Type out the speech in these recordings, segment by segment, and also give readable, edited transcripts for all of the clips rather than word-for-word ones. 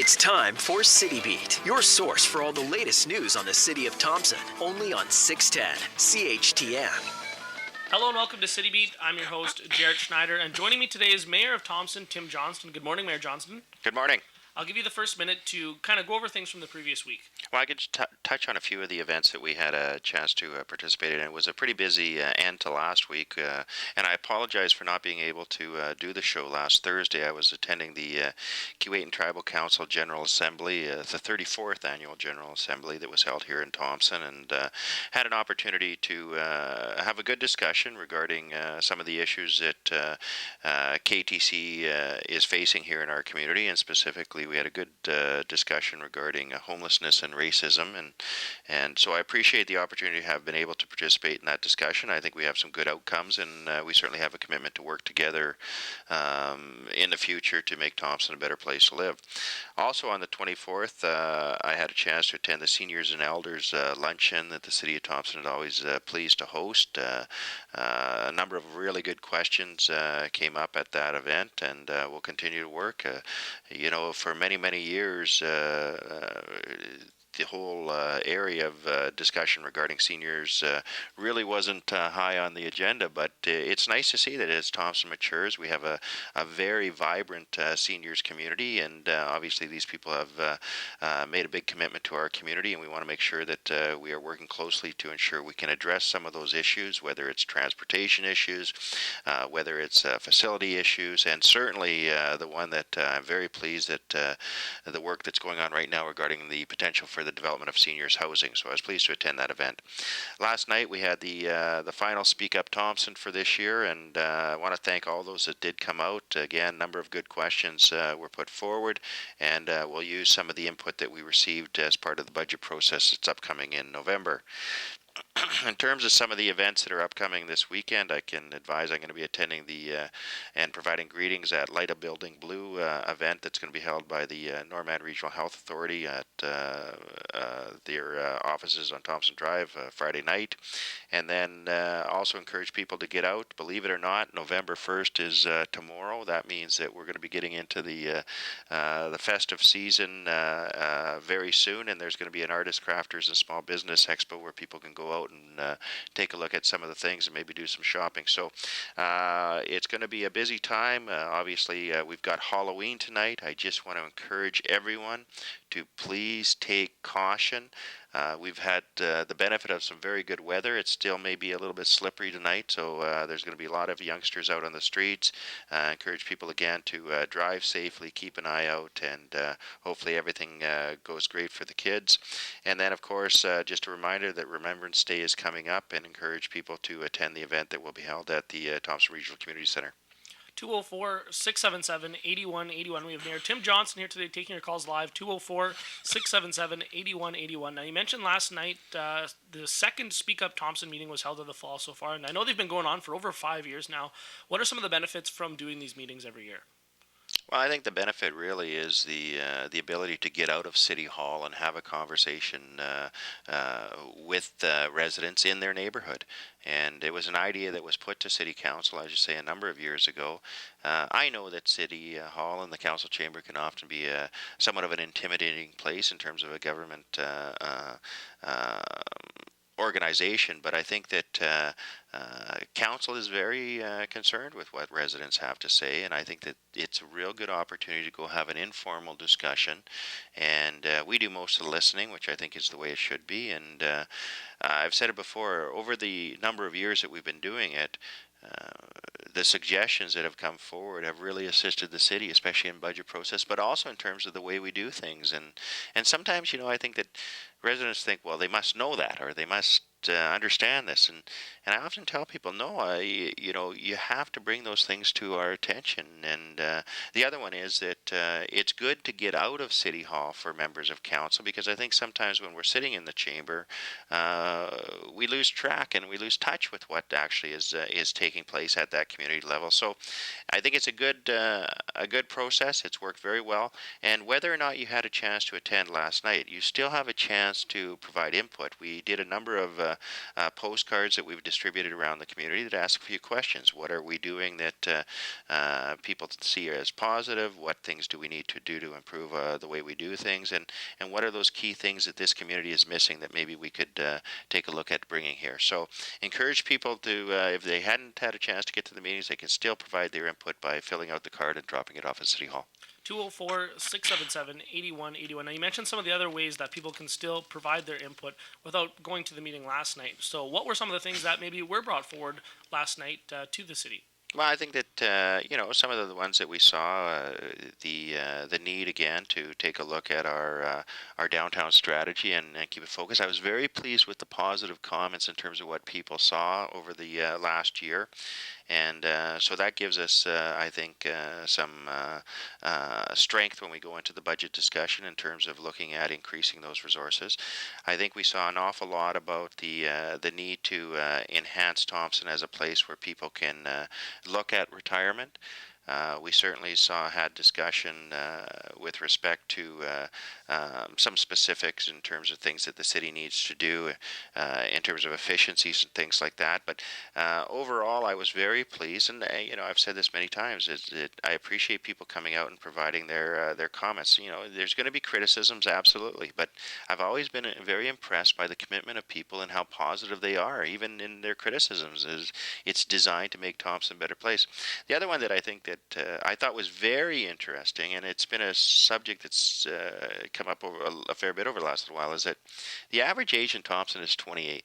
It's time for City Beat, your source for all the latest news on the city of Thompson, only on 610 CHTM. Hello and welcome to City Beat. I'm your host, Jaret Schneider, and joining me today is Mayor of Thompson, Tim Johnston. Good morning, Mayor Johnston. Good morning. I'll give you the first minute to kind of go over things from the previous week. Well, I could touch on a few of the events that we had a chance to participate in. It was a pretty busy end to last week, and I apologize for not being able to do the show last Thursday. I was attending the Keewatin Tribal Council General Assembly, the 34th Annual General Assembly that was held here in Thompson, and had an opportunity to have a good discussion regarding some of the issues that KTC is facing here in our community, and specifically we had a good discussion regarding homelessness and racism, and so I appreciate the opportunity to have been able to participate in that discussion. I think we have some good outcomes, and we certainly have a commitment to work together in the future to make Thompson a better place to live. Also on the 24th, I had a chance to attend the Seniors and Elders luncheon that the City of Thompson is always pleased to host. A number of really good questions came up at that event, and we'll continue to work. For many years, the whole area of discussion regarding seniors really wasn't high on the agenda, but it's nice to see that as Thompson matures, we have a very vibrant seniors community, and obviously these people have made a big commitment to our community, and we want to make sure that we are working closely to ensure we can address some of those issues, whether it's transportation issues, whether it's facility issues, and certainly the one that I'm very pleased that the work that's going on right now regarding the potential for the development of seniors housing. So I was pleased to attend that event. Last night we had the final Speak Up Thompson for this year, and I want to thank all those that did come out. Again, a number of good questions were put forward, and we'll use some of the input that we received as part of the budget process that's upcoming in November. In terms of some of the events that are upcoming this weekend, I can advise I'm going to be attending and providing greetings at Light Up Building Blue event that's going to be held by the Norman Regional Health Authority at their offices on Thompson Drive Friday night. And then also encourage people to get out. Believe it or not, November 1st is tomorrow. That means that we're going to be getting into the festive season very soon, and there's going to be an Artist, Crafters, and Small Business Expo where people can go out and take a look at some of the things and maybe do some shopping. So it's going to be a busy time. Obviously, we've got Halloween tonight. I just want to encourage everyone to please take caution. We've had the benefit of some very good weather. It still may be a little bit slippery tonight, so there's going to be a lot of youngsters out on the streets. Encourage people again to drive safely, keep an eye out, and hopefully everything goes great for the kids. And then, of course, just a reminder that Remembrance Day is coming up, and encourage people to attend the event that will be held at the Thompson Regional Community Center. 204-677-8181. We have Mayor Tim Johnston here today taking your calls live. 204-677-8181. Now, you mentioned last night the second Speak Up Thompson meeting was held in the fall so far, and I know they've been going on for over 5 years now. What are some of the benefits from doing these meetings every year? Well, I think the benefit really is the ability to get out of City Hall and have a conversation with residents in their neighborhood. And it was an idea that was put to City Council, as you say, a number of years ago. I know that City Hall and the Council Chamber can often be somewhat of an intimidating place in terms of a government organization, but I think that Council is very concerned with what residents have to say, and I think that it's a real good opportunity to go have an informal discussion, and we do most of the listening, which I think is the way it should be, and I've said it before, over the number of years that we've been doing it, the suggestions that have come forward have really assisted the city, especially in budget process, but also in terms of the way we do things, and sometimes, I think that residents think, well, they must know that, or they must understand this, and I often tell people, no, you have to bring those things to our attention. And the other one is that it's good to get out of City Hall for members of council, because I think sometimes when we're sitting in the chamber, we lose track and we lose touch with what actually is taking place at that community level. So I think it's a good process. It's worked very well. And whether or not you had a chance to attend last night, you still have a chance chance to provide input. We did a number of postcards that we've distributed around the community that ask a few questions. What are we doing that people see as positive? What things do we need to do to improve the way we do things? And what are those key things that this community is missing that maybe we could take a look at bringing here? So encourage people to, if they hadn't had a chance to get to the meetings, they can still provide their input by filling out the card and dropping it off at City Hall. 204-677-8181. Now, you mentioned some of the other ways that people can still provide their input without going to the meeting last night. So what were some of the things that maybe were brought forward last night to the city? Well, I think that some of the ones that we saw, the need again to take a look at our downtown strategy and keep it focused. I was very pleased with the positive comments in terms of what people saw over the last year, and so that gives us, I think, some strength when we go into the budget discussion in terms of looking at increasing those resources. I think we saw an awful lot about the need to enhance Thompson as a place where people can look at retirement. We certainly had discussion with respect to some specifics in terms of things that the city needs to do in terms of efficiencies and things like that. But overall, I was very pleased, and I've said this many times, is that I appreciate people coming out and providing their comments. There's going to be criticisms, absolutely, but I've always been very impressed by the commitment of people and how positive they are, even in their criticisms. It's designed to make Thompson a better place. The other one that I think that I thought was very interesting, and it's been a subject that's come up over a fair bit over the last little while, is that the average age in Thompson is 28.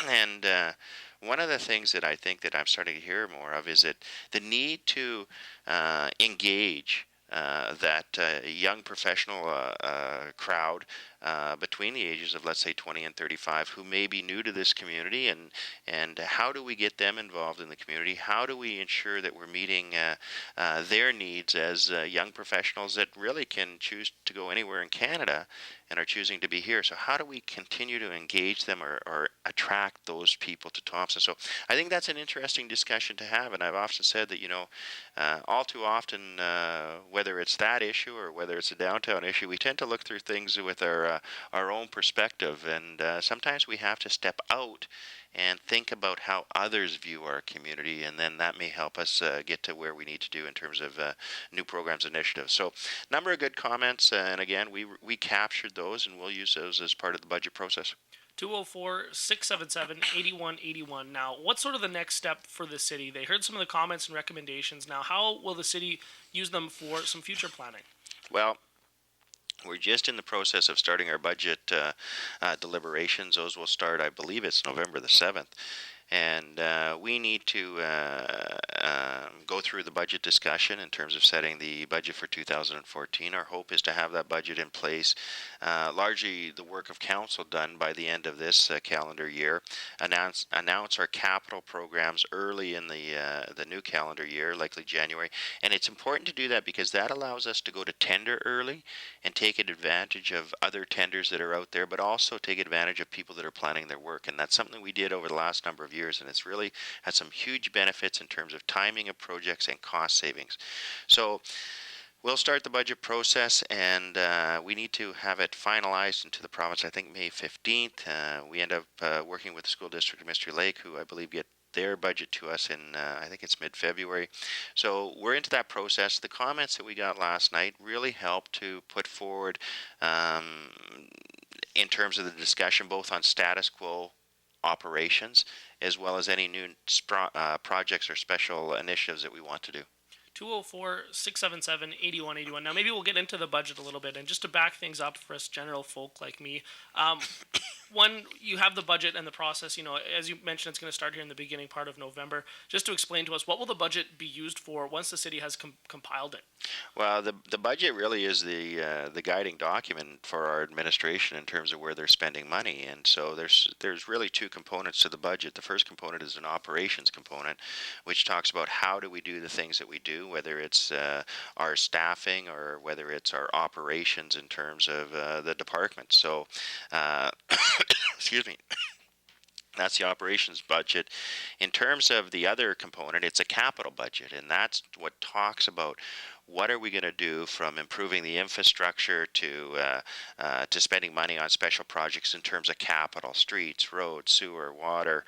And one of the things that I think that I'm starting to hear more of is that the need to engage that young professional crowd between the ages of, let's say, 20 and 35 who may be new to this community, and how do we get them involved in the community? How do we ensure that we're meeting their needs as young professionals that really can choose to go anywhere in Canada and are choosing to be here? So how do we continue to engage them or attract those people to Thompson? So I think that's an interesting discussion to have, and I've often said that, all too often, whether it's that issue or whether it's a downtown issue, we tend to look through things with our own perspective, and sometimes we have to step out and think about how others view our community, and then that may help us get to where we need to do in terms of new programs initiatives. So number of good comments, and again, we captured those, and we'll use those as part of the budget process. 204-677-8181. Now, what's sort of the next step for the city? They heard some of the comments and recommendations. Now, how will the city use them for some future planning? Well, we're just in the process of starting our budget deliberations. Those will start, I believe it's November the 7th. And we need to go through the budget discussion in terms of setting the budget for 2014. Our hope is to have that budget in place, largely the work of council done by the end of this calendar year, announce our capital programs early in the new calendar year, likely January. And it's important to do that because that allows us to go to tender early and take advantage of other tenders that are out there, but also take advantage of people that are planning their work. And that's something we did over the last number of years, and it's really had some huge benefits in terms of timing of projects and cost savings. So we'll start the budget process, and we need to have it finalized into the province, I think, May 15th. We end up working with the school district of Mystery Lake, who I believe get their budget to us in, I think it's mid-February. So we're into that process. The comments that we got last night really helped to put forward in terms of the discussion, both on status quo operations as well as any new projects or special initiatives that we want to do. 204-677-8181. Now, maybe we'll get into the budget a little bit, and just to back things up for us general folk like me, one, you have the budget and the process, as you mentioned, it's going to start here in the beginning part of November. Just to explain to us, what will the budget be used for once the city has compiled it? Well, the budget really is the guiding document for our administration in terms of where they're spending money, and so there's really two components to the budget. The first component is an operations component, which talks about how do we do the things that we do, whether it's our staffing or whether it's our operations in terms of the department. So, excuse me. That's the operations budget. In terms of the other component, it's a capital budget, and that's what talks about what are we going to do from improving the infrastructure to spending money on special projects in terms of capital, streets, roads, sewer, water,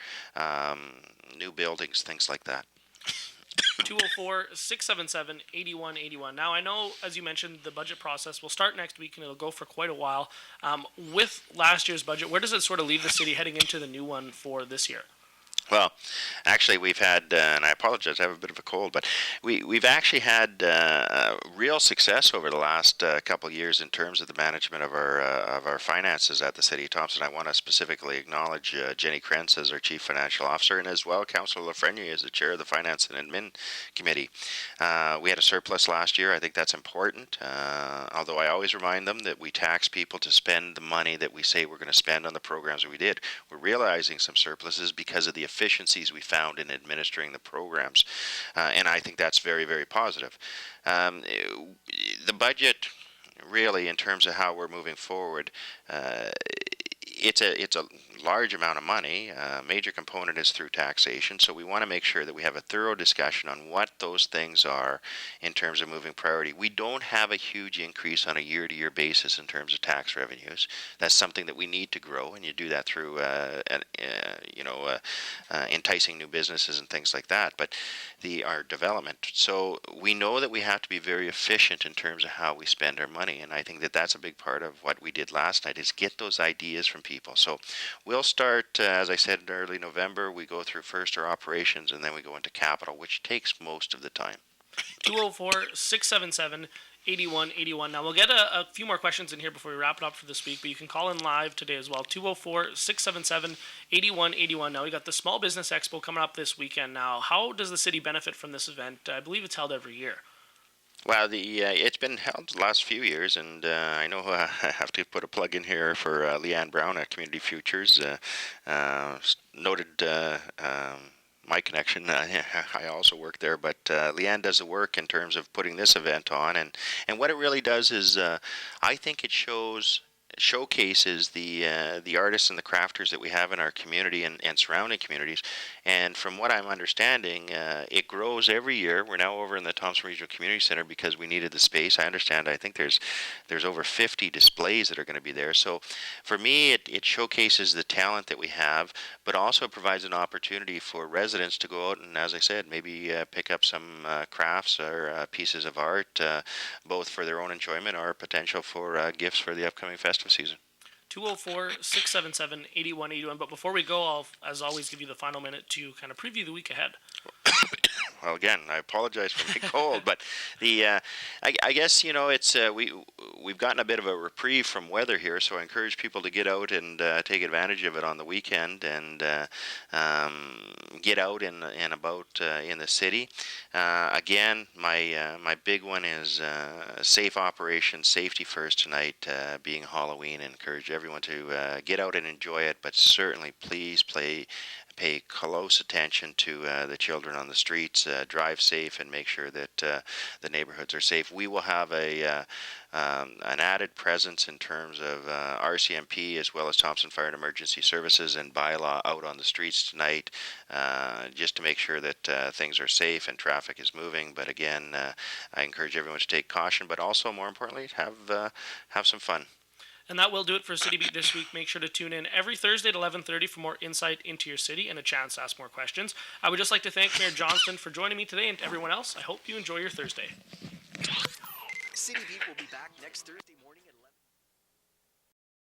new buildings, things like that. 204-677-8181. Now, I know, as you mentioned, the budget process will start next week and it'll go for quite a while. With last year's budget, where does it sort of leave the city heading into the new one for this year? Well, actually, we've had, and I apologize, I have a bit of a cold, but we've actually had real success over the last couple of years in terms of the management of our finances at the City of Thompson. I want to specifically acknowledge Jenny Krentz as our Chief Financial Officer, and as well Councillor Lafreniere as the Chair of the Finance and Admin Committee. We had a surplus last year. I think that's important, although I always remind them that we tax people to spend the money that we say we're going to spend on the programs that we did. We're realizing some surpluses because of the efficiencies we found in administering the programs, and I think that's very, very positive. The budget, really, in terms of how we're moving forward, it's a large amount of money. A major component is through taxation, so we want to make sure that we have a thorough discussion on what those things are in terms of moving priority. We don't have a huge increase on a year-to-year basis in terms of tax revenues. That's something that we need to grow, and you do that through enticing new businesses and things like that, but our development. So we know that we have to be very efficient in terms of how we spend our money, and I think that that's a big part of what we did last night, is get those ideas from people. So we'll start, as I said, in early November. We go through first our operations, and then we go into capital, which takes most of the time. 204-677-8181. Now, we'll get a few more questions in here before we wrap it up for this week, but you can call in live today as well. 204-677-8181. Now, we got the Small Business Expo coming up this weekend now. How does the city benefit from this event? I believe it's held every year. Well, it's been held the last few years, and I know I have to put a plug in here for Leanne Brown at Community Futures, noted my connection. I also work there, but Leanne does the work in terms of putting this event on, and what it really does is I think it showcases the artists and the crafters that we have in our community and surrounding communities. And from what I'm understanding, it grows every year. We're now over in the Thompson Regional Community Center because we needed the space. I understand. I think there's over 50 displays that are going to be there. So for me, it showcases the talent that we have, but also provides an opportunity for residents to go out and, as I said, maybe pick up some crafts or pieces of art, both for their own enjoyment or potential for gifts for the upcoming festive season. 204-677-8181. But before we go, I'll, as always, give you the final minute to kind of preview the week ahead. Well, again, I apologize for my cold, but I guess it's we've gotten a bit of a reprieve from weather here, so I encourage people to get out and take advantage of it on the weekend and get out and about in the city. Again, my big one is safe operation, safety first tonight, being Halloween. And encourage everyone to get out and enjoy it, but certainly please pay close attention to the children on the streets. Drive safe and make sure that the neighborhoods are safe. We will have an added presence in terms of RCMP as well as Thompson Fire and Emergency Services and bylaw out on the streets tonight, just to make sure that things are safe and traffic is moving. But again, I encourage everyone to take caution, but also more importantly, have some fun. And that will do it for City Beat this week. Make sure to tune in every Thursday at 11:30 for more insight into your city and a chance to ask more questions. I would just like to thank Mayor Johnston for joining me today, and to everyone else, I hope you enjoy your Thursday. City Beat will be back next Thursday morning.